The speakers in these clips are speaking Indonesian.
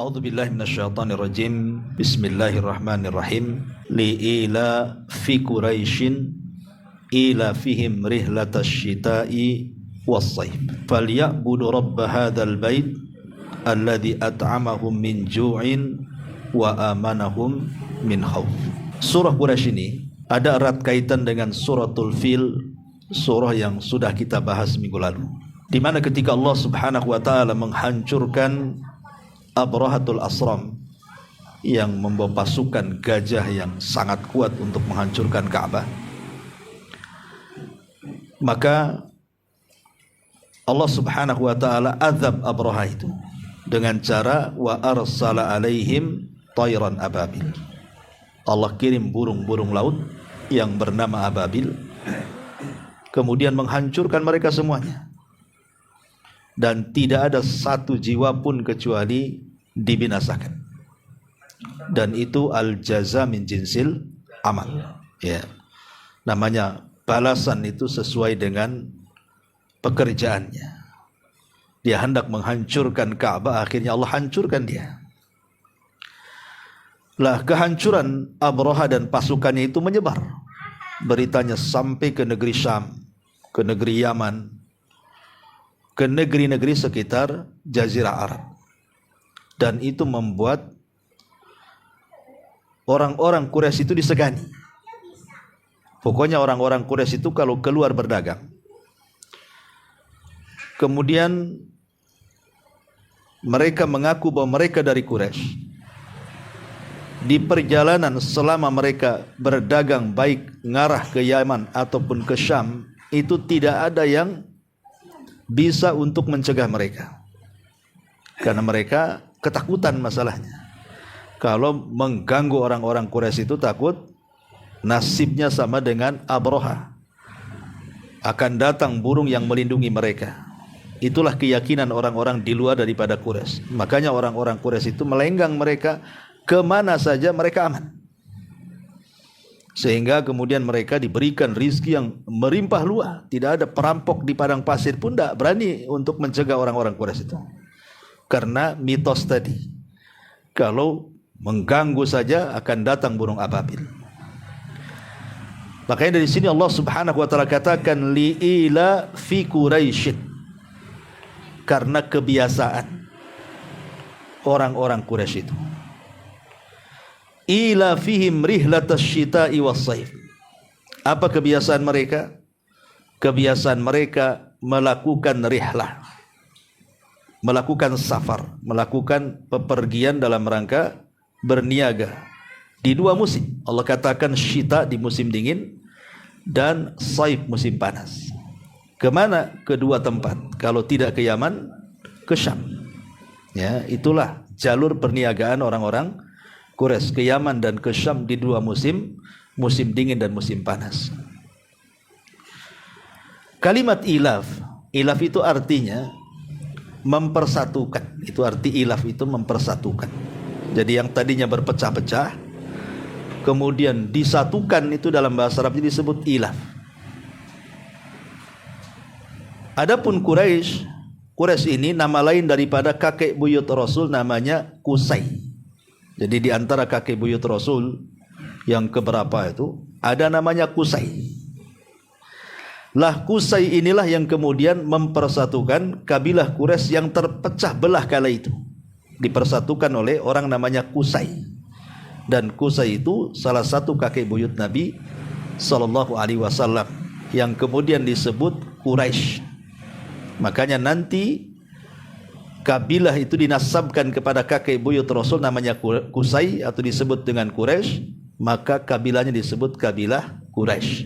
A'udzu billahi minasyaitonir rajim. Bismillahirrahmanirrahim. Li'ila fi Quraisyin ila fihim rihlatash shita'i was-sayf. Falyabudu rabb hadzal bait alladzi at'amahum min ju'in wa amanahum min khauf. Surah Quraisy ini ada erat kaitan dengan suratul Fil, surah yang sudah kita bahas minggu lalu, di mana ketika Allah Subhanahu wa taala menghancurkan Abrahatul Asram yang membawa pasukan gajah yang sangat kuat untuk menghancurkan Ka'bah, maka Allah Subhanahu wa taala azab Abraha itu dengan cara wa arsala alaihim tayran ababil. Allah kirim burung-burung laut yang bernama ababil, kemudian menghancurkan mereka semuanya, dan tidak ada satu jiwa pun kecuali dibinasakan. Dan itu al-jaza min jinsil amal, ya. Namanya balasan itu sesuai dengan pekerjaannya. Dia hendak menghancurkan Ka'bah, akhirnya Allah hancurkan dia. Lah, kehancuran Abraha dan pasukannya itu menyebar. Beritanya sampai ke negeri Syam, ke negeri Yaman, ke negeri-negeri sekitar Jazirah Arab. Dan itu membuat orang-orang Quraisy itu disegani. Pokoknya orang-orang Quraisy itu kalau keluar berdagang, kemudian mereka mengaku bahwa mereka dari Quraisy, di perjalanan selama mereka berdagang baik ngarah ke Yaman ataupun ke Syam, itu tidak ada yang bisa untuk mencegah mereka, karena mereka ketakutan masalahnya. Kalau mengganggu orang-orang Quraisy itu takut nasibnya sama dengan Abraha, akan datang burung yang melindungi mereka. Itulah keyakinan orang-orang di luar daripada Quraisy. Makanya orang-orang Quraisy itu melenggang mereka, kemana saja mereka aman. Sehingga kemudian mereka diberikan rizki yang merimpah luas. Tidak ada perampok di padang pasir pun tidak berani untuk mencegah orang-orang Quraisy itu, karena mitos tadi, kalau mengganggu saja akan datang burung ababil. Makanya dari sini Allah Subhanahu wa taala katakan li'ila fi Quraisyin, karena kebiasaan orang-orang Quraisy itu. Ila fihim rihlatash shita'i was-sayf. Apa kebiasaan mereka? Kebiasaan mereka melakukan rihlah, melakukan safar, melakukan pepergian dalam rangka berniaga di dua musim. Allah katakan syita di musim dingin dan saif musim panas. Kemana? Kedua tempat. Kalau tidak ke Yaman, ke Syam. Ya, itulah jalur perniagaan orang-orang Quraisy, ke Yaman dan ke Syam di dua musim, musim dingin dan musim panas. Kalimat ilaf, ilaf itu artinya mempersatukan. Itu arti ilaf, itu mempersatukan. Jadi yang tadinya berpecah-pecah kemudian disatukan, itu dalam bahasa Arab disebut ilaf. Adapun Quraisy ini nama lain daripada kakek buyut Rasul, namanya Qusay. Jadi di antara kakek buyut Rasul yang keberapa itu ada namanya Qusay. Lah, Qusay inilah yang kemudian mempersatukan kabilah Quraisy yang terpecah belah kala itu, dipersatukan oleh orang namanya Qusay. Dan Qusay itu salah satu kakek buyut Nabi sallallahu alaihi wasallam yang kemudian disebut Quraisy. Makanya nanti kabilah itu dinasabkan kepada kakek buyut Rasul namanya Qusay atau disebut dengan Quraisy, maka kabilahnya disebut kabilah Quraisy.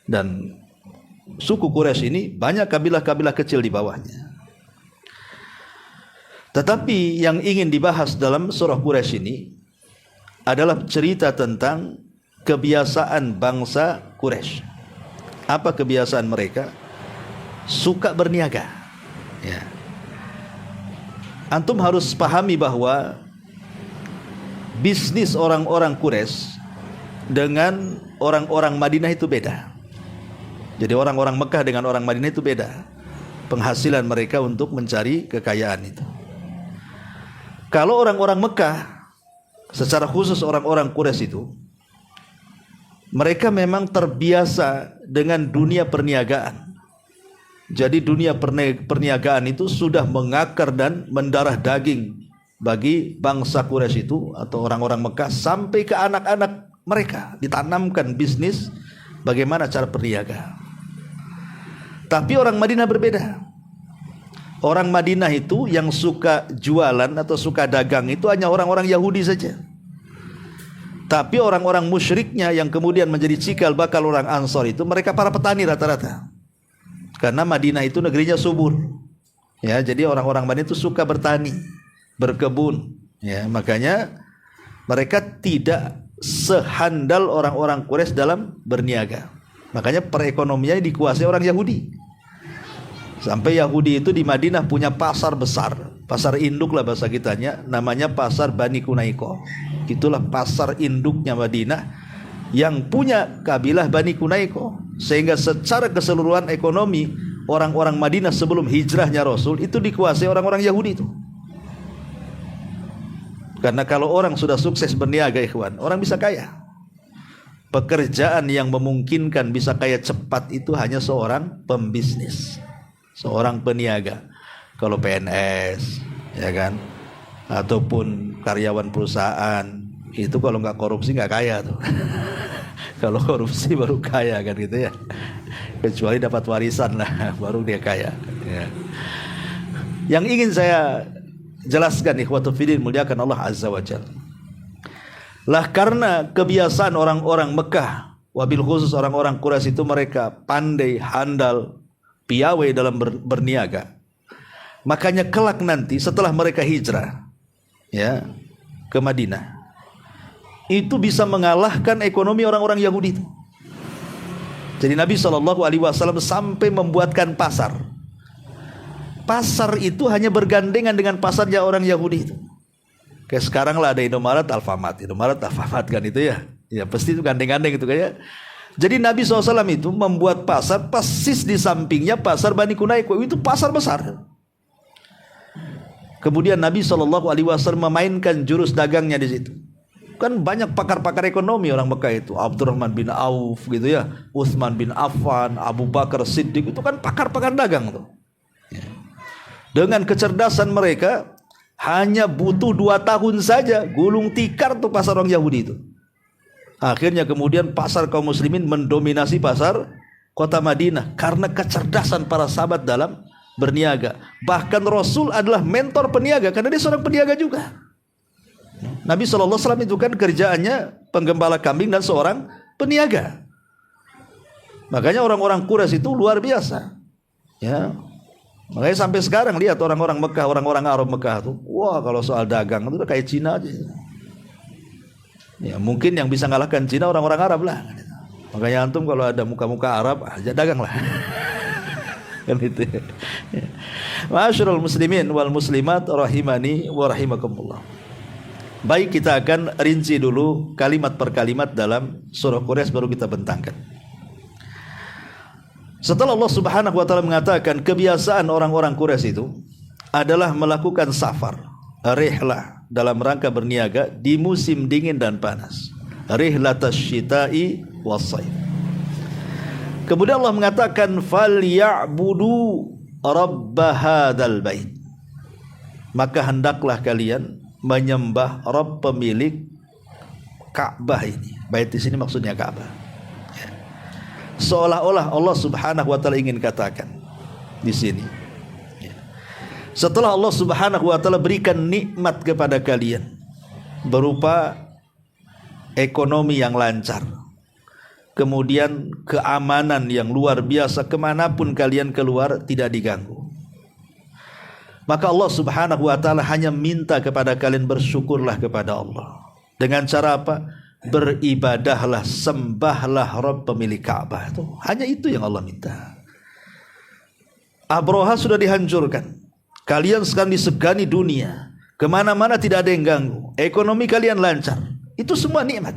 Dan suku Quraisy ini banyak kabilah-kabilah kecil di bawahnya. Tetapi yang ingin dibahas dalam surah Quraisy ini adalah cerita tentang kebiasaan bangsa Quraisy. Apa kebiasaan mereka? Suka berniaga. Ya. Antum harus pahami bahwa bisnis orang-orang Quraisy dengan orang-orang Madinah itu beda. Jadi orang-orang Mekah dengan orang Madinah itu beda penghasilan mereka untuk mencari kekayaan itu. Kalau orang-orang Mekah, secara khusus orang-orang Quraisy itu, mereka memang terbiasa dengan dunia perniagaan. Jadi dunia perniagaan itu sudah mengakar dan mendarah daging bagi bangsa Quraisy itu atau orang-orang Mekah, sampai ke anak-anak mereka ditanamkan bisnis bagaimana cara berniaga. Tapi orang Madinah berbeda. Orang Madinah itu yang suka jualan atau suka dagang itu hanya orang-orang Yahudi saja. Tapi orang-orang musyriknya yang kemudian menjadi cikal bakal orang Ansor itu, mereka para petani rata-rata. Karena Madinah itu negerinya subur. Ya, jadi orang-orang Madinah itu suka bertani, berkebun. Ya, makanya mereka tidak sehandal orang-orang Quraisy dalam berniaga. Makanya perekonomiannya dikuasai orang Yahudi. Sampai Yahudi itu di Madinah punya pasar besar, pasar induk lah bahasa kitanya, namanya pasar Bani Kunaiko. Itulah pasar induknya Madinah yang punya kabilah Bani Kunaiko. Sehingga secara keseluruhan ekonomi orang-orang Madinah sebelum hijrahnya Rasul itu dikuasai orang-orang Yahudi itu. Karena kalau orang sudah sukses berniaga, ikhwan, orang bisa kaya. Pekerjaan yang memungkinkan bisa kaya cepat itu hanya seorang pembisnis, seorang peniaga. Kalau PNS, ya kan, ataupun karyawan perusahaan, itu kalau nggak korupsi nggak kaya tuh. Kalau korupsi baru kaya kan gitu ya. Kecuali dapat warisan lah, baru dia kaya. Ya. Yang ingin saya jelaskan, ikhwatu fiddin, muliakan Allah Azza wa Jalla, lah karena kebiasaan orang-orang Mekah, wabil khusus orang-orang Quraisy itu mereka pandai, handal, piawai dalam berniaga. Makanya kelak nanti setelah mereka hijrah ya ke Madinah, itu bisa mengalahkan ekonomi orang-orang Yahudi itu. Jadi Nabi SAW sampai membuatkan pasar. Pasar itu hanya bergandengan dengan pasarnya orang Yahudi itu. Kayak sekarang lah ada Indomaret, Alfamart kan itu ya. Ya pasti itu gandeng-gandeng itu kayak. Jadi Nabi SAW itu membuat pasar persis di sampingnya pasar Bani Kunaiko. Itu pasar besar. Kemudian Nabi SAW memainkan jurus dagangnya di situ. Kan banyak pakar-pakar ekonomi orang Mekah itu. Abdurrahman bin Auf gitu ya, Utsman bin Affan, Abu Bakar Siddiq, itu kan pakar-pakar dagang tuh. Dengan kecerdasan mereka, hanya butuh 2 tahun saja gulung tikar tuh pasar orang Yahudi itu. Akhirnya kemudian pasar kaum muslimin mendominasi pasar kota Madinah karena kecerdasan para sahabat dalam berniaga. Bahkan Rasul adalah mentor peniaga karena dia seorang peniaga juga. Nabi SAW itu kan kerjaannya penggembala kambing dan seorang peniaga. Makanya orang-orang Quraisy itu luar biasa. Ya. Makanya sampai sekarang lihat orang-orang Mekah, orang-orang Arab Mekah tuh, wah kalau soal dagang itu udah kayak Cina aja. Ya, mungkin yang bisa ngalahkan Cina orang-orang Arab lah. Makanya antum kalau ada muka-muka Arab aja dagang lah. Kan itu. Ma'asyiral muslimin wal muslimat rahimani wa rahimakumullah. Baik, kita akan rinci dulu kalimat per kalimat dalam surah Quraisy, baru kita bentangkan. Setelah Allah Subhanahu wa taala mengatakan kebiasaan orang-orang Quraisy itu adalah melakukan safar, rihlah, dalam rangka berniaga di musim dingin dan panas. Rihlatasy syita'i was-shaif. Kemudian Allah mengatakan falyabudu rabb hadzal bait. Maka hendaklah kalian menyembah Rabb pemilik Ka'bah ini. Bait di sini maksudnya Ka'bah. Ya. Seolah-olah Allah Subhanahu wa taala ingin katakan di sini. Ya. Setelah Allah Subhanahu wa taala berikan nikmat kepada kalian berupa ekonomi yang lancar, kemudian keamanan yang luar biasa, kemanapun kalian keluar tidak diganggu, maka Allah Subhanahu wa taala hanya minta kepada kalian bersyukurlah kepada Allah. Dengan cara apa? Beribadahlah, sembahlah Rabb pemilik Ka'bah itu. Hanya itu yang Allah minta. Abroha sudah dihancurkan. Kalian sekarang disegani dunia. Kemana-mana tidak ada yang ganggu. Ekonomi kalian lancar. Itu semua nikmat.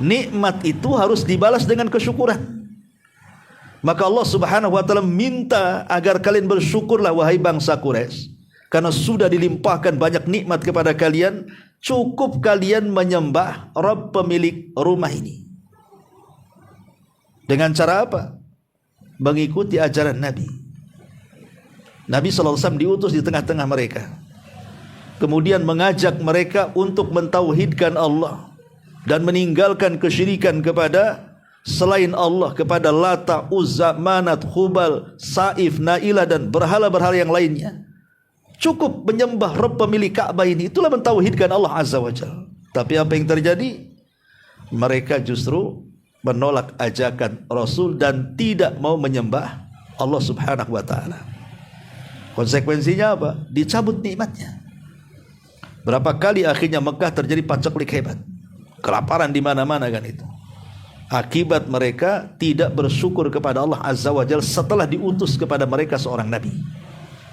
Nikmat itu harus dibalas dengan kesyukuran. Maka Allah Subhanahu wa taala minta agar kalian bersyukurlah wahai bangsa Quraisy, karena sudah dilimpahkan banyak nikmat kepada kalian, cukup kalian menyembah Rabb pemilik rumah ini. Dengan cara apa? Mengikuti ajaran Nabi. Nabi SAW diutus di tengah-tengah mereka, kemudian mengajak mereka untuk mentauhidkan Allah dan meninggalkan kesyirikan kepada selain Allah, kepada Lata, Uzza, Manat, Hubal, Saif, Nailah dan berhala-berhala yang lainnya. Cukup menyembah Rabb pemilik Ka'bah ini, itulah mentauhidkan Allah Azza wa Jalla. Tapi apa yang terjadi? Mereka justru menolak ajakan Rasul dan tidak mau menyembah Allah Subhanahu wa taala. Konsekuensinya apa? Dicabut nikmatnya. Berapa kali akhirnya Mekah terjadi paceklik hebat, kelaparan di mana-mana kan itu. Akibat mereka tidak bersyukur kepada Allah Azza wa Jalla setelah diutus kepada mereka seorang nabi,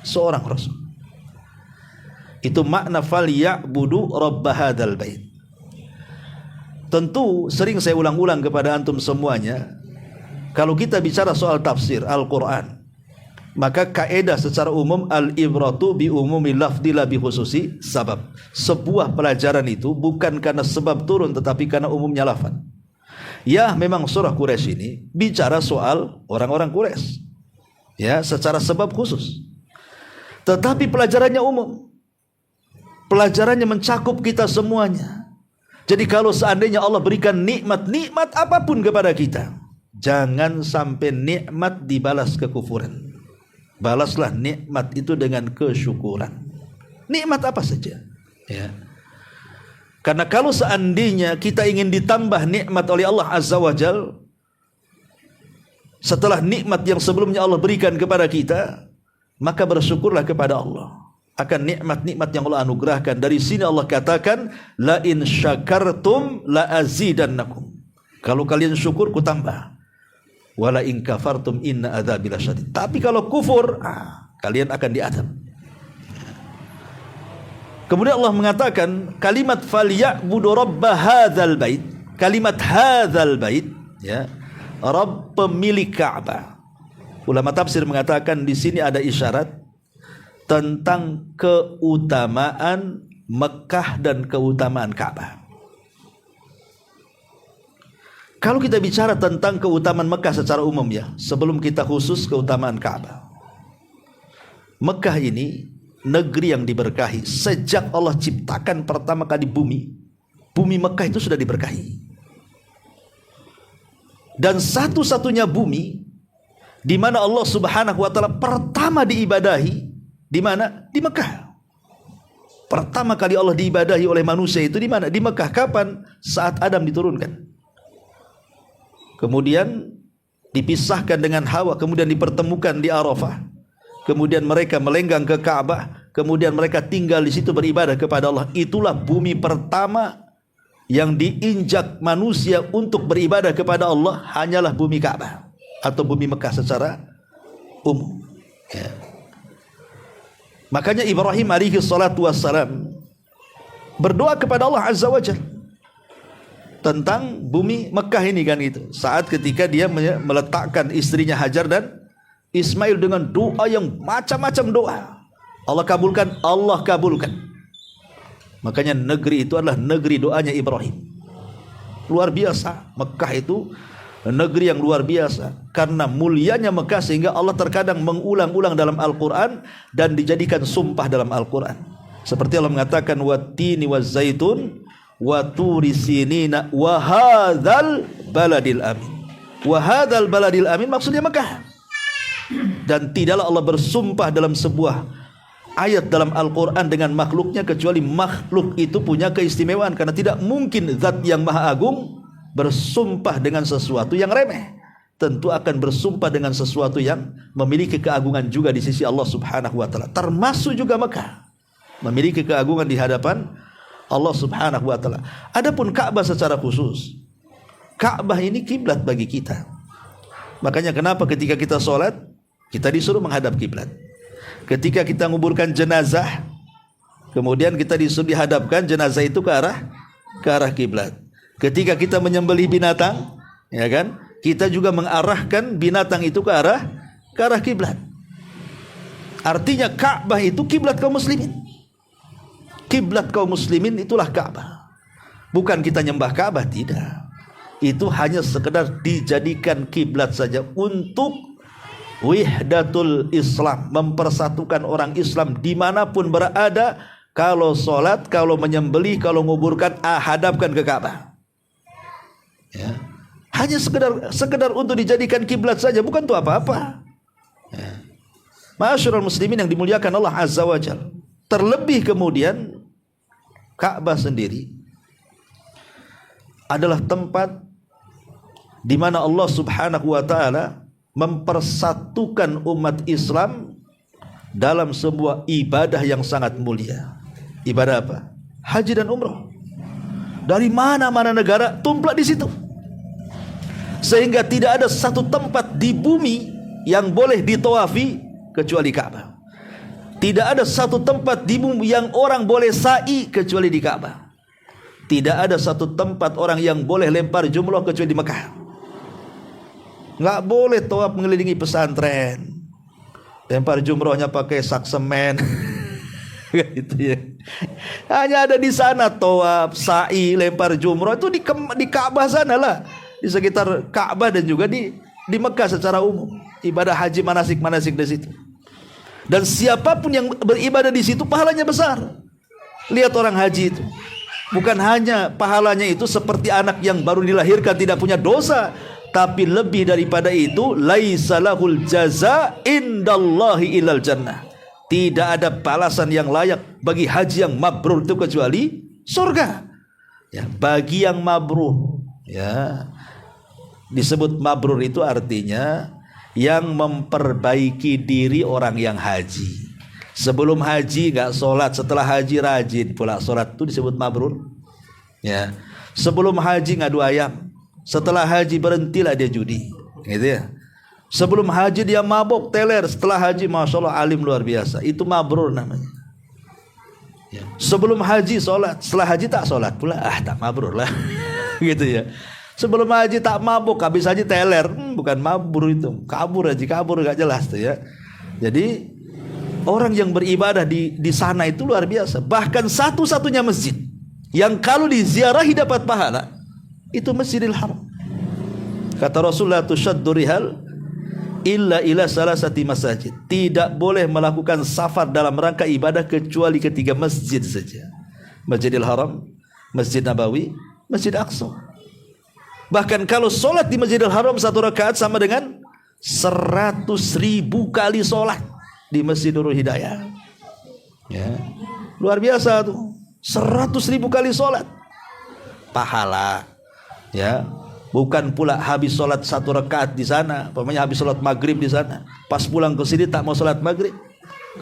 seorang rasul. Itu makna falyabudu rabb hadzal bait. Tentu sering saya ulang-ulang kepada antum semuanya, kalau kita bicara soal tafsir Al-Qur'an, maka kaidah secara umum al-ibratu bi umumi lafdzi la bi khususi sabab. Sebuah pelajaran itu bukan karena sebab turun tetapi karena umumnya lafaz. Ya, memang surah Quraisy ini bicara soal orang-orang Quraisy, ya, secara sebab khusus. Tetapi pelajarannya umum. Pelajarannya mencakup kita semuanya. Jadi kalau seandainya Allah berikan nikmat apapun kepada kita, jangan sampai nikmat dibalas kekufuran. Balaslah nikmat itu dengan kesyukuran. Nikmat apa saja, ya. Karena kalau seandainya kita ingin ditambah nikmat oleh Allah Azza wa Jal setelah nikmat yang sebelumnya Allah berikan kepada kita, maka bersyukurlah kepada Allah akan nikmat-nikmat yang Allah anugerahkan. Dari sini Allah katakan, la in syakartum la azidannakum. Kalau kalian syukur, ku tambah. Wala in kafartum inna adzabi lasyadid. Tapi kalau kufur, kalian akan diadab. Kemudian Allah mengatakan kalimat falyabudu rabb hadzal bait. Kalimat hadzal bait, ya, Rabb pemilik Ka'bah. Ulama tafsir mengatakan di sini ada isyarat tentang keutamaan Mekah dan keutamaan Ka'bah. Kalau kita bicara tentang keutamaan Mekah secara umum, ya, sebelum kita khusus keutamaan Ka'bah. Mekah ini negeri yang diberkahi. Sejak Allah ciptakan pertama kali bumi Mekah itu sudah diberkahi. Dan satu-satunya bumi di mana Allah Subhanahu wa taala pertama diibadahi, di mana? Di Mekah. Pertama kali Allah diibadahi oleh manusia itu di mana? Di Mekah. Kapan? Saat Adam diturunkan. Kemudian dipisahkan dengan Hawa, kemudian dipertemukan di Arafah. Kemudian mereka melenggang ke Ka'bah, kemudian mereka tinggal di situ beribadah kepada Allah. Itulah bumi pertama yang diinjak manusia untuk beribadah kepada Allah, hanyalah bumi Ka'bah atau bumi Mekah secara umum, ya. Makanya Ibrahim alaihi salatu wassalam berdoa kepada Allah Azza wa Jalla tentang bumi Mekah ini kan itu. Saat ketika dia meletakkan istrinya Hajar dan Ismail dengan doa yang macam-macam doa. Allah kabulkan. Makanya negeri itu adalah negeri doanya Ibrahim. Luar biasa. Mekah itu negeri yang luar biasa. Karena mulianya Mekah sehingga Allah terkadang mengulang-ulang dalam Al-Quran dan dijadikan sumpah dalam Al-Quran. Seperti Allah mengatakan wattini wazzaitun wa turi sinina wa hadzal baladil amin. Wa hadzal baladil amin maksudnya Mekah. Dan tidaklah Allah bersumpah dalam sebuah ayat dalam Al-Quran dengan makhluknya kecuali makhluk itu punya keistimewaan. Karena tidak mungkin zat yang maha agung bersumpah dengan sesuatu yang remeh. Tentu akan bersumpah dengan sesuatu yang memiliki keagungan juga di sisi Allah Subhanahu wa taala. Termasuk juga Mekah memiliki keagungan di hadapan Allah Subhanahu wa taala. Adapun Ka'bah secara khusus, Ka'bah ini kiblat bagi kita. Makanya kenapa ketika kita sholat kita disuruh menghadap kiblat. Ketika kita menguburkan jenazah, kemudian kita disuruh dihadapkan jenazah itu ke arah kiblat. Ketika kita menyembelih binatang, ya kan, kita juga mengarahkan binatang itu ke arah kiblat. Artinya Ka'bah itu kiblat kaum muslimin. Kiblat kaum muslimin itulah Ka'bah. Bukan kita nyembah Ka'bah, tidak. Itu hanya sekedar dijadikan kiblat saja untuk wihdatul Islam, mempersatukan orang Islam dimanapun berada. Kalau sholat, kalau menyembelih, kalau nguburkan, hadapkan ke Ka'bah. Ya. Hanya sekedar untuk dijadikan kiblat saja, bukan itu apa-apa. Ya. Ma'asyiral muslimin yang dimuliakan Allah Azza wa Jalla. Terlebih kemudian Ka'bah sendiri adalah tempat di mana Allah Subhanahu wa taala mempersatukan umat Islam dalam sebuah ibadah yang sangat mulia. Ibadah apa? Haji dan umrah. Dari mana-mana negara tumplak di situ. Sehingga tidak ada satu tempat di bumi yang boleh ditawafi kecuali Ka'bah. Tidak ada satu tempat di bumi yang orang boleh sa'i kecuali di Ka'bah. Tidak ada satu tempat orang yang boleh lempar jumroh kecuali di Mekah. Nggak boleh tawaf mengelilingi pesantren. Lempar jumrohnya pakai sak semen. Gitu ya. Hanya ada di sana tawaf, sa'i, lempar jumroh itu di Ka'bah sana lah. Di sekitar Ka'bah dan juga di Mekah secara umum. Ibadah haji manasik di situ. Dan siapapun yang beribadah di situ pahalanya besar. Lihat orang haji itu. Bukan hanya pahalanya itu seperti anak yang baru dilahirkan tidak punya dosa, tapi lebih daripada itu, laisa lahul jaza indallahi ilal jannah. Tidak ada balasan yang layak bagi haji yang mabrur itu kecuali surga. Ya, bagi yang mabrur, ya. Disebut mabrur itu artinya yang memperbaiki diri orang yang haji. Sebelum haji nggak sholat, setelah haji rajin pula sholat, itu disebut mabrur. Ya. Sebelum haji ngadu ayam, setelah haji berhentilah dia judi, gitu ya. Sebelum haji dia mabok teler, setelah haji masya Allah alim luar biasa, itu mabrur namanya. Ya. Sebelum haji sholat, setelah haji tak sholat pula, tak mabrur lah, gitu ya. Sebelum haji tak mabuk, habis haji teler, bukan mabrur itu, kabur gak jelas tuh ya. Jadi orang yang beribadah di sana itu luar biasa. Bahkan satu-satunya masjid yang kalau diziarahi dapat pahala itu Masjidil Haram. Kata Rasulullah, tushaddu rihal illa ila salasati masajid. Tidak boleh melakukan safar dalam rangka ibadah kecuali ketiga masjid saja. Masjidil Haram, Masjid Nabawi, Masjid Aqsa. Bahkan kalau solat di Masjidil Haram satu rakaat sama dengan 100.000 kali solat di Masjid Nurul Hidayah. Ya. Luar biasa tuh. 100.000 kali solat pahala. Ya. Bukan pula habis solat satu rakaat di sana, umpamanya habis solat maghrib di sana, pas pulang ke sini tak mau solat maghrib.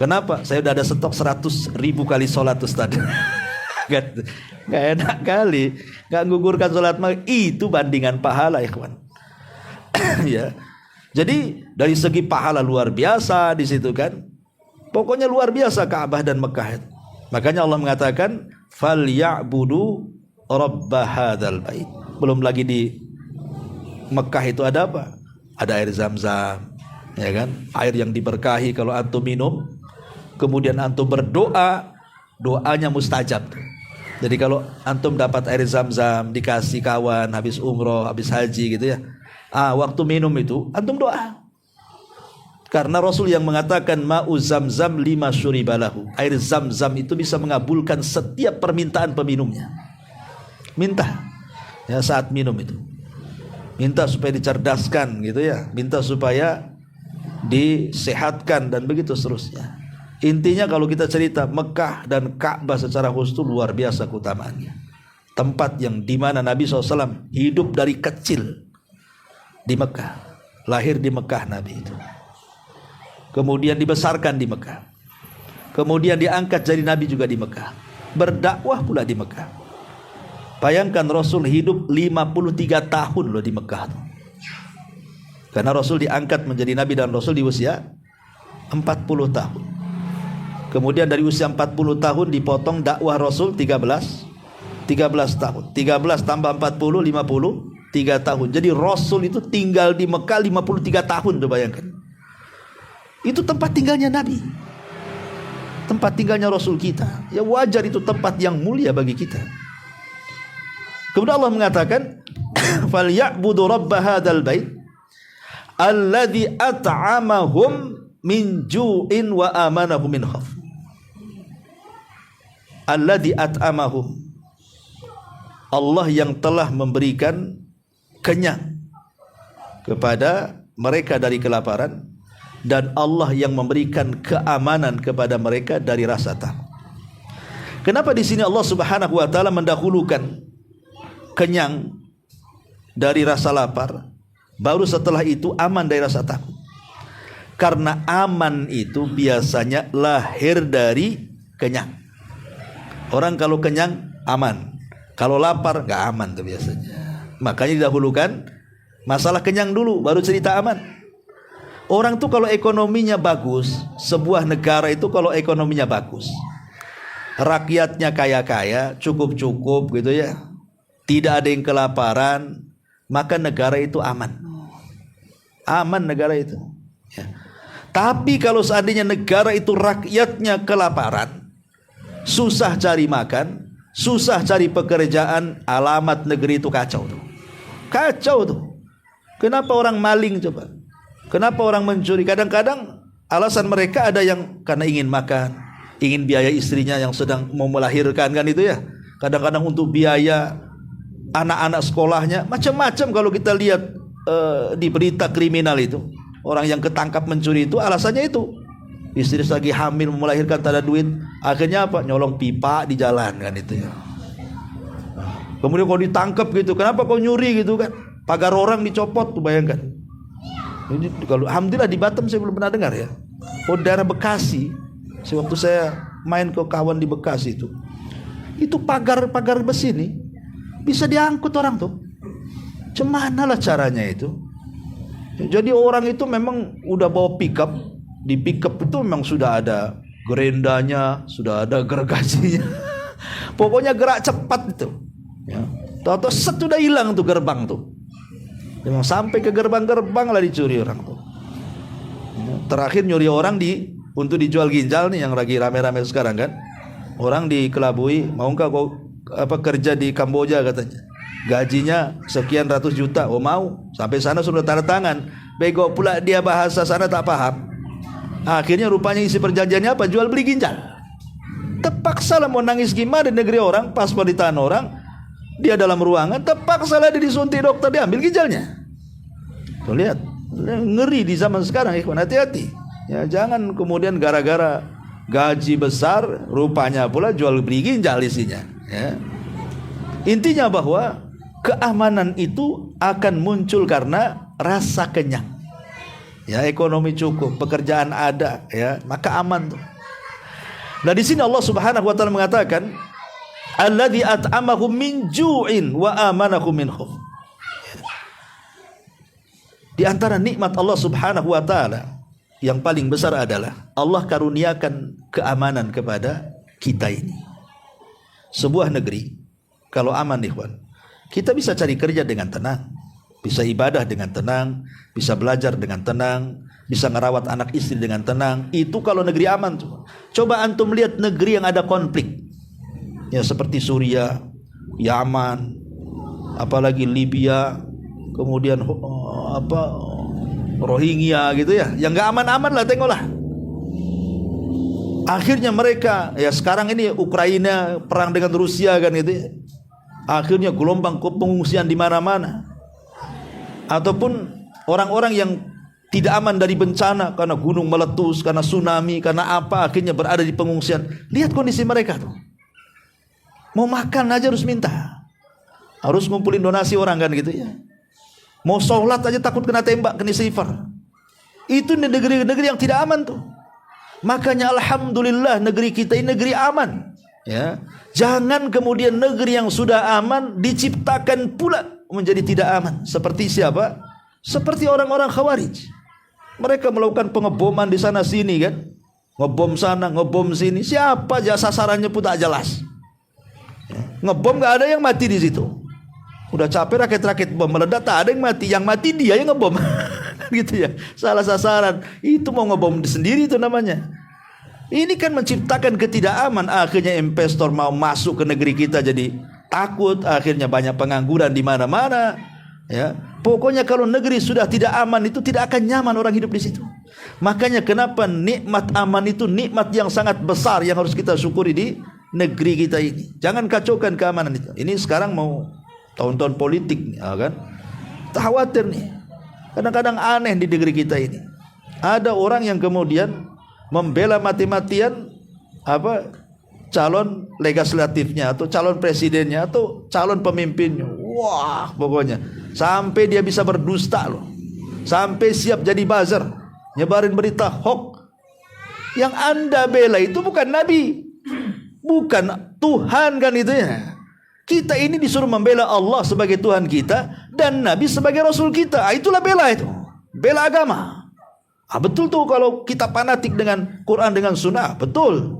Kenapa? Saya udah ada stok 100.000 kali solat Ustaz. Gak enak kali, gak gugurkan solat maghrib. Itu bandingan pahala, ikhwan. Ya. Jadi dari segi pahala luar biasa di situ kan. Pokoknya luar biasa Ka'bah dan Mekah. Makanya Allah mengatakan falyabudu rabb hadzal bait. Belum lagi di Mekah itu ada apa? Ada air Zam-Zam, ya kan? Air yang diberkahi kalau antum minum, kemudian antum berdoa, doanya mustajab. Jadi kalau antum dapat air Zam-Zam dikasih kawan habis umroh, habis haji gitu ya. Waktu minum itu antum doa. Karena Rasul yang mengatakan ma'u Zam-Zam lima syuribalahu. Air Zam-Zam itu bisa mengabulkan setiap permintaan peminumnya. Minta ya saat minum itu. Minta supaya dicerdaskan gitu ya. Minta supaya disehatkan dan begitu seterusnya. Intinya kalau kita cerita Mekah dan Ka'bah secara khusus luar biasa keutamaannya. Tempat yang dimana Nabi SAW hidup dari kecil di Mekah. Lahir di Mekah Nabi itu. Kemudian dibesarkan di Mekah. Kemudian diangkat jadi Nabi juga di Mekah. Berdakwah pula di Mekah. Bayangkan Rasul hidup 53 tahun loh di Mekah. Karena Rasul diangkat menjadi Nabi dan Rasul di usia 40 tahun. Kemudian dari usia 40 tahun dipotong dakwah Rasul 13 tahun. 13 tambah 40, 53 tahun. Jadi Rasul itu tinggal di Mekah 53 tahun, coba bayangkan. Itu tempat tinggalnya Nabi. tempat tinggalnya Rasul kita. Ya wajar, itu tempat yang mulia bagi kita. Kemudian Allah mengatakan, "Falyabudu rabb hadzal bait alladzi at'amahum min ju'in wa amanahum min khauf." Alladzi at'amahum, Allah yang telah memberikan kenyang kepada mereka dari kelaparan, dan Allah yang memberikan keamanan kepada mereka dari rasa takut. Kenapa di sini Allah Subhanahu wa taala mendahulukan kenyang dari rasa lapar, baru setelah itu aman dari rasa takut? Karena aman itu biasanya lahir dari kenyang. Orang kalau kenyang aman, kalau lapar nggak aman tuh biasanya. Makanya didahulukan masalah kenyang dulu, baru cerita aman. Orang tuh kalau ekonominya bagus, sebuah negara itu kalau ekonominya bagus, rakyatnya kaya-kaya, cukup-cukup gitu ya, tidak ada yang kelaparan, maka negara itu aman. Aman negara itu ya. Tapi kalau seandainya negara itu rakyatnya kelaparan, susah cari makan, susah cari pekerjaan, alamat negeri itu kacau tuh. Kacau tuh. Kenapa orang maling coba? Kenapa orang mencuri? Kadang-kadang alasan mereka ada yang karena ingin makan, ingin biaya istrinya yang sedang mau melahirkan kan itu ya. Kadang-kadang untuk biaya anak-anak sekolahnya, macam-macam. Kalau kita lihat di berita kriminal itu, orang yang ketangkap mencuri itu alasannya itu, istri lagi hamil mau melahirkan, tak ada duit, akhirnya apa? Nyolong pipa di jalan kan itu ya. Kemudian kalau ditangkap gitu, kenapa kau nyuri gitu kan? Pagar orang dicopot tuh, bayangkan. Ini kalau alhamdulillah di Batam saya belum pernah dengar ya. Oh, daerah Bekasi, waktu saya main ke kawan di Bekasi itu pagar besi nih bisa diangkut orang tuh. Cemana lah caranya itu? Jadi orang itu memang udah bawa pickup, di pickup itu memang sudah ada gerendanya, sudah ada gergajinya. Pokoknya gerak cepat itu. Ya. Tahu-tahu sudah hilang tuh gerbang tuh. Memang sampai ke gerbang-gerbang lah dicuri orang tuh. Terakhir nyuri orang untuk dijual ginjal nih yang lagi rame-rame sekarang kan. Orang dikelabui, maukah kau kerja di Kamboja katanya. Gajinya sekian ratus juta. Oh mau. Sampai sana sudah tanda tangan. Bego pula dia, bahasa sana tak paham. Akhirnya rupanya isi perjanjiannya apa? Jual beli ginjal. Terpaksa lah, mau nangis gimana di negeri orang, paspor ditahan orang. Dia dalam ruangan, terpaksa lah dia disuntik dokter, dia ambil ginjalnya. Tuh lihat, ngeri di zaman sekarang, ikhwan, hati-hati. Ya, jangan kemudian gara-gara gaji besar, rupanya pula jual beli ginjal isinya. Ya. Intinya bahwa keamanan itu akan muncul karena rasa kenyang. Ya, ekonomi cukup, pekerjaan ada, ya, maka aman tuh. Nah di sini Allah Subhanahu wa taala mengatakan, alladzi at'amahum min ju'in wa amanahum min khauf. Di antara nikmat Allah Subhanahu wa taala yang paling besar adalah Allah karuniakan keamanan kepada kita ini. Sebuah negeri kalau aman, ikhwan, kita bisa cari kerja dengan tenang, bisa ibadah dengan tenang, bisa belajar dengan tenang, bisa ngerawat anak istri dengan tenang. Itu kalau negeri aman tuh. Coba antum lihat negeri yang ada konflik, ya seperti Suriah, Yaman, apalagi Libya, kemudian Rohingya gitu ya, yang nggak aman-aman lah, tengoklah. Akhirnya mereka, ya sekarang ini Ukraina perang dengan Rusia kan gitu ya. Akhirnya gelombang pengungsian di mana-mana. Ataupun orang-orang yang tidak aman dari bencana karena gunung meletus, karena tsunami, karena apa, akhirnya berada di pengungsian. Lihat kondisi mereka tuh. Mau makan aja harus minta, harus ngumpulin donasi orang kan gitu ya. Mau sholat aja takut kena tembak, kena sifar. Itu negeri-negeri yang tidak aman tuh. Makanya alhamdulillah negeri kita ini negeri aman. Ya, jangan kemudian negeri yang sudah aman diciptakan pula menjadi tidak aman. Seperti siapa? Seperti orang-orang Khawarij. Mereka melakukan pengeboman di sana sini kan, ngebom sana, ngebom sini. Siapa aja sasarannya pun tak jelas. Ngebom nggak ada yang mati di situ. Udah capek rakit-rakit bom meledak, tak ada yang mati. Yang mati dia yang ngebom. Gitu ya, salah sasaran. Itu mau ngebom sendiri itu namanya. Ini kan menciptakan ketidakaman. Akhirnya investor mau masuk ke negeri kita jadi takut. Akhirnya banyak pengangguran di mana-mana. Ya, pokoknya kalau negeri sudah tidak aman itu tidak akan nyaman orang hidup di situ. Makanya kenapa nikmat aman itu nikmat yang sangat besar yang harus kita syukuri di negeri kita ini. Jangan kacaukan keamanan itu. Ini sekarang mau tahun-tahun politik nih, kan? Khawatir nih. Kadang-kadang aneh di negeri kita ini. Ada orang yang kemudian membela mati-matian calon legislatifnya atau calon presidennya atau calon pemimpinnya. Wah, pokoknya sampai dia bisa berdusta loh. Sampai siap jadi buzzer, nyebarin berita hoax. Yang Anda bela itu bukan nabi, bukan Tuhan kan itu ya. Kita ini disuruh membela Allah sebagai Tuhan kita dan Nabi sebagai Rasul kita. Itulah bela itu. Bela agama. Betul tuh kalau kita fanatik dengan Quran dengan Sunnah. Betul.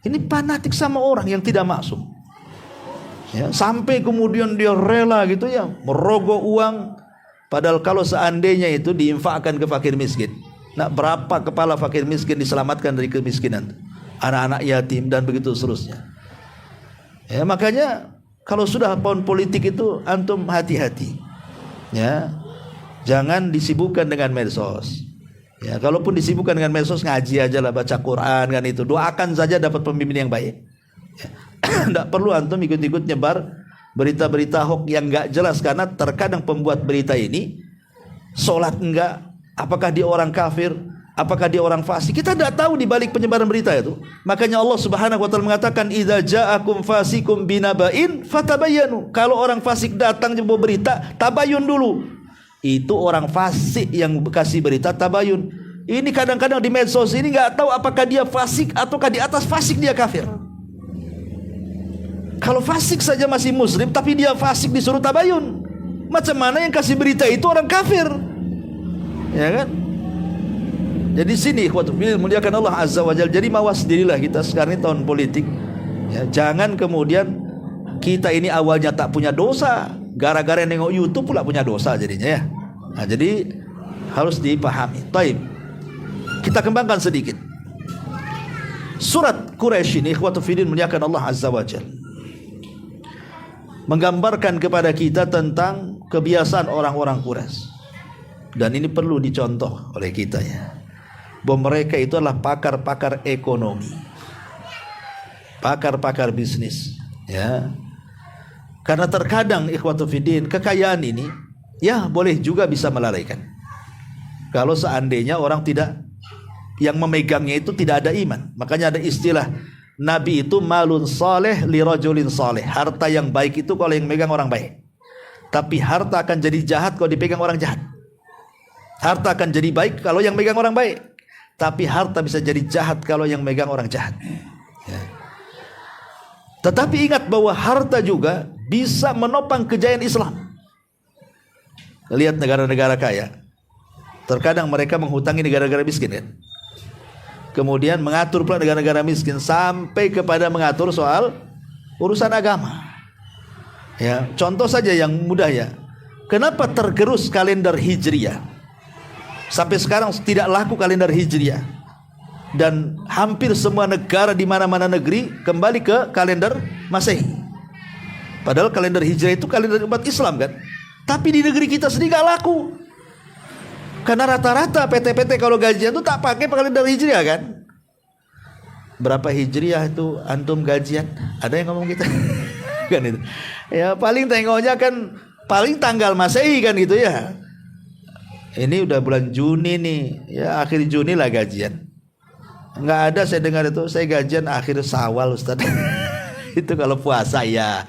Ini fanatik sama orang yang tidak masuk. Ya, sampai kemudian dia rela gitu ya merogoh uang. Padahal kalau seandainya itu diinfakkan ke fakir miskin. Nah, berapa kepala fakir miskin diselamatkan dari kemiskinan? Anak-anak yatim dan begitu seterusnya. Ya, makanya kalau sudah pohon politik itu antum hati-hati. Ya. Jangan disibukkan dengan medsos. Ya, kalaupun disibukkan dengan medsos ngaji aja lah, baca Quran kan itu. Doakan saja dapat pemimpin yang baik. Ya. Tidak perlu antum ikut-ikut nyebar berita-berita hoax yang enggak jelas karena terkadang pembuat berita ini sholat enggak, apakah dia orang kafir, apakah dia orang fasik, kita tidak tahu di balik penyebaran berita itu. Makanya Allah Subhanahu wa taala mengatakan idza ja'akum fasikum binaba'in fatabayyanu. Kalau orang fasik datang membawa berita, tabayun dulu. Itu orang fasik yang kasih berita tabayun. Ini kadang-kadang di medsos ini enggak tahu apakah dia fasik ataukah di atas fasik dia kafir. Kalau fasik saja masih muslim tapi dia fasik disuruh tabayun. Macam mana yang kasih berita itu orang kafir? Ya kan? Jadi sini ikhwatul fillah muliakan Allah Azza wa Jalla. Jadi mawas dirilah kita sekarang ini tahun politik. Ya, jangan kemudian kita ini awalnya tak punya dosa, gara-gara nengok YouTube pula punya dosa jadinya ya. Nah, jadi harus dipahami. Taib. Kita kembangkan sedikit. Surat Quraisy ini ikhwatul fillah muliakan Allah Azza wa Jalla menggambarkan kepada kita tentang kebiasaan orang-orang Quraisy. Dan ini perlu dicontoh oleh kita ya. Bahwa mereka itu adalah pakar-pakar ekonomi, pakar-pakar bisnis ya. Karena terkadang ikhwatul fiddin kekayaan ini ya boleh juga bisa melalaikan. Kalau seandainya orang tidak yang memegangnya itu tidak ada iman. Makanya ada istilah Nabi itu malun saleh li rajulin saleh. Harta yang baik itu kalau yang megang orang baik. Tapi harta akan jadi jahat kalau dipegang orang jahat. Harta akan jadi baik kalau yang megang orang baik. Tapi harta bisa jadi jahat kalau yang megang orang jahat ya. Tetapi ingat bahwa harta juga bisa menopang kejayaan Islam. Lihat negara-negara kaya, terkadang mereka menghutangi negara-negara miskin kan? Kemudian mengatur pula negara-negara miskin sampai kepada mengatur soal urusan agama ya. Contoh saja yang mudah ya. Kenapa tergerus kalender Hijriah? Sampai sekarang tidak laku kalender Hijriah. Dan hampir semua negara di mana-mana negeri kembali ke kalender Masehi. Padahal kalender Hijriah itu kalender umat Islam kan. Tapi di negeri kita sendiri gak laku. Karena rata-rata PT-PT kalau gajian itu tak pakai kalender Hijriah kan. Berapa Hijriah itu antum gajian? Ada yang ngomong gitu? Kan itu. Ya paling tengoknya kan paling tanggal Masehi kan gitu ya. Ini udah bulan Juni nih, ya akhir Juni lah gajian. Enggak ada saya dengar itu, saya gajian akhir Syawal Ustaz. Itu kalau puasa ya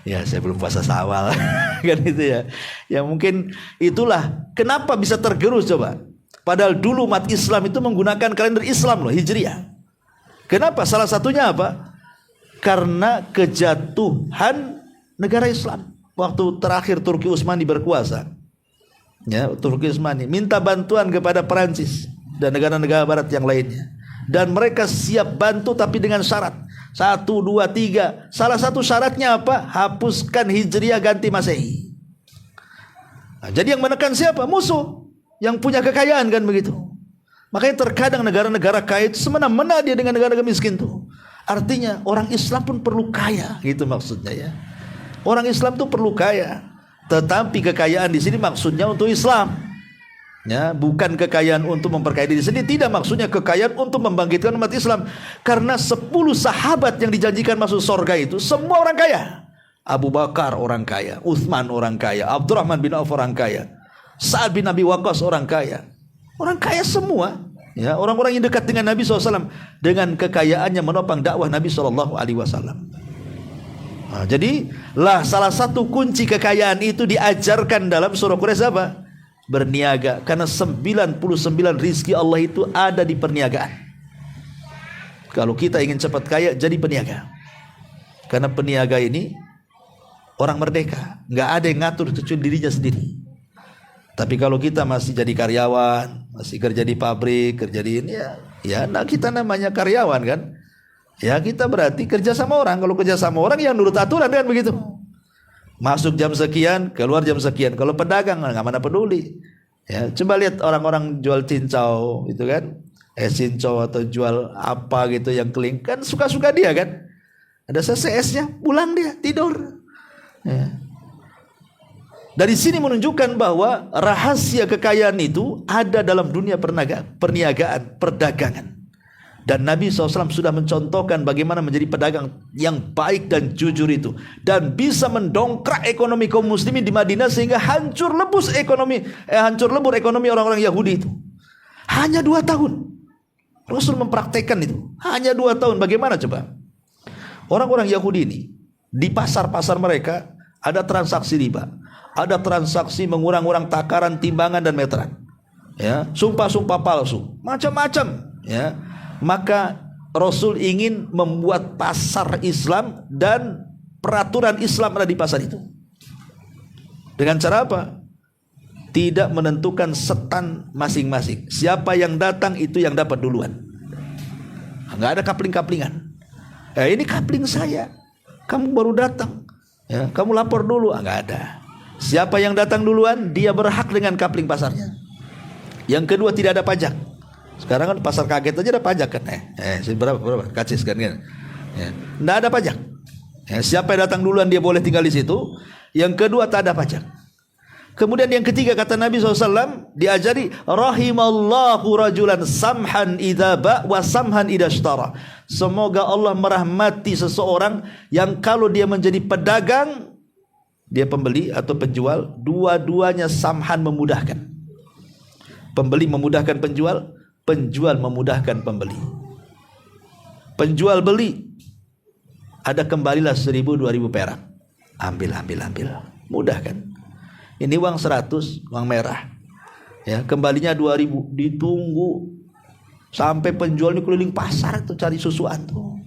saya belum puasa Syawal. Kan itu ya. Ya mungkin itulah kenapa bisa tergerus coba. Padahal dulu umat Islam itu menggunakan kalender Islam loh, Hijriah. Kenapa? Salah satunya apa? Karena kejatuhan negara Islam. Waktu terakhir Turki Utsmani berkuasa. Ya, Turki Utsmani minta bantuan kepada Perancis dan negara-negara barat yang lainnya. Dan mereka siap bantu tapi dengan syarat 1, 2, 3. Salah satu syaratnya apa? Hapuskan Hijriah, ganti Masehi. Nah, jadi yang menekan siapa? Musuh yang punya kekayaan kan begitu. Makanya terkadang negara-negara kaya itu semena-mena dia dengan negara-negara miskin tuh. Artinya orang Islam pun perlu kaya, gitu maksudnya ya. Orang Islam tuh perlu kaya, tetapi kekayaan di sini maksudnya untuk Islam. Ya, bukan kekayaan untuk memperkaya diri sendiri, tidak, maksudnya kekayaan untuk membangkitkan umat Islam. Karena 10 sahabat yang dijanjikan masuk surga itu semua orang kaya. Abu Bakar orang kaya, Utsman orang kaya, Abdurrahman bin Auf orang kaya, Sa'ad bin Abi Waqqas orang kaya. Orang kaya semua. Ya, orang-orang yang dekat dengan Nabi SAW dengan kekayaannya menopang dakwah Nabi SAW. Nah, jadi lah salah satu kunci kekayaan itu diajarkan dalam surah Quraisy apa? Berniaga. Karena 99 rizki Allah itu ada di perniagaan. Kalau kita ingin cepat kaya, jadi peniaga. Karena peniaga ini orang merdeka, nggak ada yang ngatur kecuali dirinya sendiri. Tapi kalau kita masih jadi karyawan, masih kerja di pabrik, kerja di ini, ya nah kita namanya karyawan kan. Ya kita berarti kerja sama orang. Kalau kerja sama orang yang nurut aturan kan begitu. Masuk jam sekian, keluar jam sekian. Kalau pedagang nggak mana peduli. Ya coba lihat orang-orang jual cincau itu kan, cincau atau jual apa gitu yang keliling kan suka-suka dia kan. Ada CCS-nya, pulang dia tidur. Ya. Dari sini menunjukkan bahwa rahasia kekayaan itu ada dalam dunia perniagaan, perdagangan. Dan Nabi SAW sudah mencontohkan bagaimana menjadi pedagang yang baik dan jujur itu. Dan bisa mendongkrak ekonomi kaum muslimin di Madinah sehingga hancur lebur ekonomi orang-orang Yahudi itu. Hanya 2 tahun. Rasul mempraktekkan itu. Hanya 2 tahun. Bagaimana coba? Orang-orang Yahudi ini di pasar-pasar mereka ada transaksi riba. Ada transaksi mengurang-urang takaran, timbangan dan meteran. Ya, sumpah-sumpah palsu, macam-macam, ya. Maka Rasul ingin membuat pasar Islam dan peraturan Islam ada di pasar itu. Dengan cara apa? Tidak menentukan setan masing-masing. Siapa yang datang itu yang dapat duluan. Enggak ada kapling-kaplingan. Ini kapling saya. Kamu baru datang. Ya, kamu lapor dulu. Enggak ada. Siapa yang datang duluan, dia berhak dengan kapling pasarnya. Yang kedua, tidak ada pajak. Sekarang kan pasar kaget aja ada pajak kan? Berapa? Kacis kan? Ya. Nggak ada pajak. Ya, siapa yang datang duluan dia boleh tinggal di situ. Yang kedua, tak ada pajak. Kemudian yang ketiga kata Nabi SAW diajari rahimallahu rajulan samhan idza ba wa samhan idza ishtara. Semoga Allah merahmati seseorang yang kalau dia menjadi pedagang, dia pembeli atau penjual, dua-duanya samhan memudahkan. Pembeli memudahkan penjual, penjual memudahkan pembeli. Penjual beli, ada kembalilah 1.000-2.000 perak. Ambil. Mudah kan? Ini uang 100, uang merah. Ya, kembalinya 2.000, ditunggu sampai penjual ini keliling pasar tuh cari susuan tuh.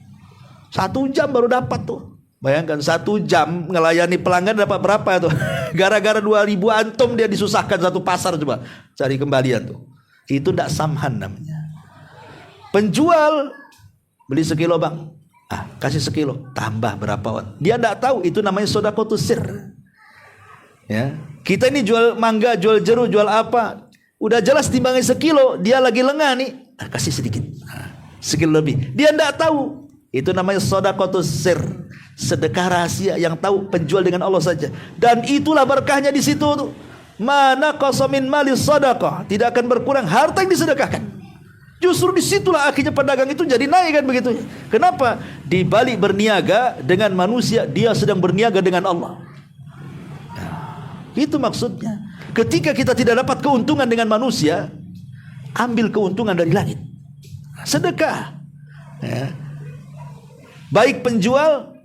1 jam baru dapat tuh. Bayangkan 1 jam ngelayani pelanggan dapat berapa tuh? Gara-gara 2.000 antum dia disusahkan satu pasar, coba cari kembalian tuh. Itu ndak samhan namanya. Penjual beli sekilo bang, kasih sekilo, tambah berapa wan? Dia ndak tahu itu namanya shadaqatus sir. Ya, kita ini jual mangga, jual jeruk, jual apa? Udah jelas timbangnya sekilo, dia lagi lengah nih, kasih sedikit, sekilo lebih. Dia ndak tahu. Itu namanya shadaqatus sir, sedekah rahasia yang tahu penjual dengan Allah saja. Dan itulah berkahnya di situ tuh. Mana qasamin mali sadaqah, tidak akan berkurang harta yang disedekahkan. Justru disitulah akhirnya pedagang itu jadi naik kan begitu. Kenapa? Di balik berniaga dengan manusia, dia sedang berniaga dengan Allah. Itu maksudnya. Ketika kita tidak dapat keuntungan dengan manusia, ambil keuntungan dari langit. Sedekah. Ya. Baik penjual,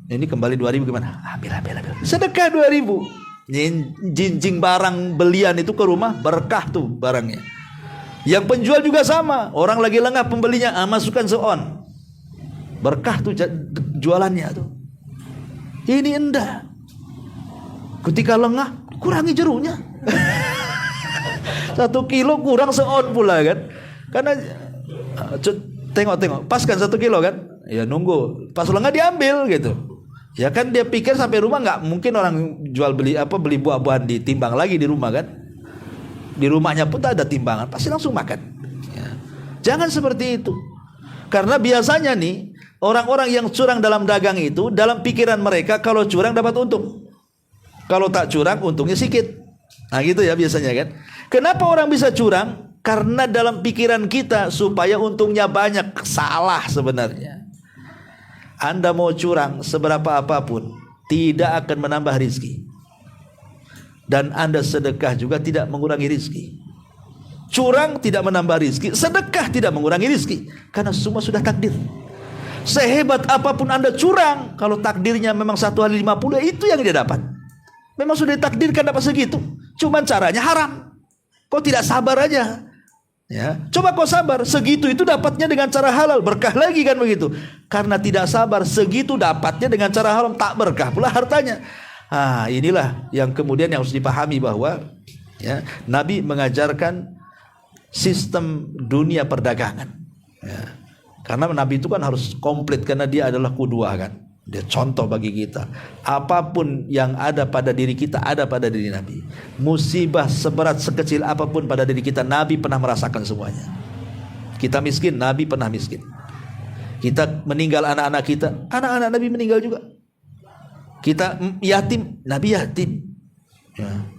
ini kembali 2.000 gimana? Ambil. Sedekah 2.000. Jinjing barang belian itu ke rumah, berkah tuh barangnya. Yang penjual juga sama. Orang lagi lengah pembelinya, masukkan seon. Berkah tuh jualannya tuh. Ini enggak. Ketika lengah, kurangi jeruknya. 1 kilo kurang seon pula kan. Karena tengok, pas kan 1 kilo kan. Ya nunggu, pas lengah diambil gitu. Ya kan dia pikir sampai rumah nggak mungkin orang beli buah-buahan ditimbang lagi di rumah kan. Di rumahnya pun tak ada timbangan, pasti langsung makan. Ya. Jangan seperti itu. Karena biasanya nih orang-orang yang curang dalam dagang itu, dalam pikiran mereka kalau curang dapat untung. Kalau tak curang untungnya sedikit. Nah gitu ya biasanya kan. Kenapa orang bisa curang? Karena dalam pikiran kita supaya untungnya banyak. Salah sebenarnya. Anda mau curang seberapa apapun, tidak akan menambah rizki. Dan Anda sedekah juga tidak mengurangi rizki. Curang tidak menambah rizki, sedekah tidak mengurangi rizki. Karena semua sudah takdir. Sehebat apapun Anda curang, kalau takdirnya memang 1/50, itu yang dia dapat. Memang sudah ditakdirkan dapat segitu. Cuman caranya haram. Kau tidak sabar aja. Ya, coba kau sabar, segitu itu dapatnya dengan cara halal, berkah lagi kan begitu. Karena tidak sabar, segitu dapatnya dengan cara haram, tak berkah pula hartanya. Inilah yang kemudian yang harus dipahami bahwa ya, Nabi mengajarkan sistem dunia perdagangan. Ya. Karena Nabi itu kan harus komplit karena dia adalah qudwah kan. Dia contoh bagi kita. Apapun yang ada pada diri kita ada pada diri Nabi. Musibah seberat sekecil apapun pada diri kita, Nabi pernah merasakan semuanya. Kita miskin, Nabi pernah miskin. Kita meninggal anak-anak kita, anak-anak Nabi meninggal juga. Kita yatim, Nabi yatim. Ya.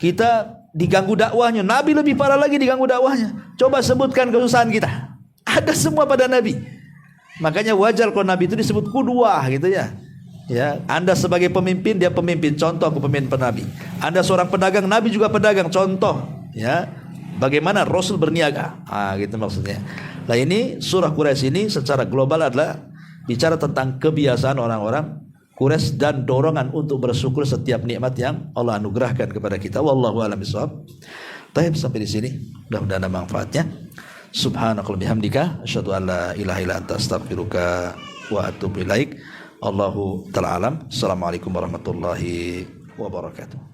Kita diganggu dakwahnya, Nabi lebih parah lagi diganggu dakwahnya. Coba sebutkan kesusahan kita. Ada semua pada Nabi. Makanya wajar kalau Nabi itu disebut qudwah gitu ya. Ya, Anda sebagai pemimpin, dia pemimpin, contoh kepemimpinan Nabi. Anda seorang pedagang, Nabi juga pedagang, contoh ya. Bagaimana Rasul berniaga. Gitu maksudnya. Nah, ini surah Quraisy ini secara global adalah bicara tentang kebiasaan orang-orang Quraisy dan dorongan untuk bersyukur setiap nikmat yang Allah anugerahkan kepada kita. Wallahu a'lam bishawab. Baik, sampai di sini. Mudah-mudahan ada manfaatnya. Subhanakallahumma bihamdika asyhadu an la ilaha illa anta astaghfiruka wa atubu ilaik. Allahu ta'ala alam. Assalamualaikum warahmatullahi wabarakatuh.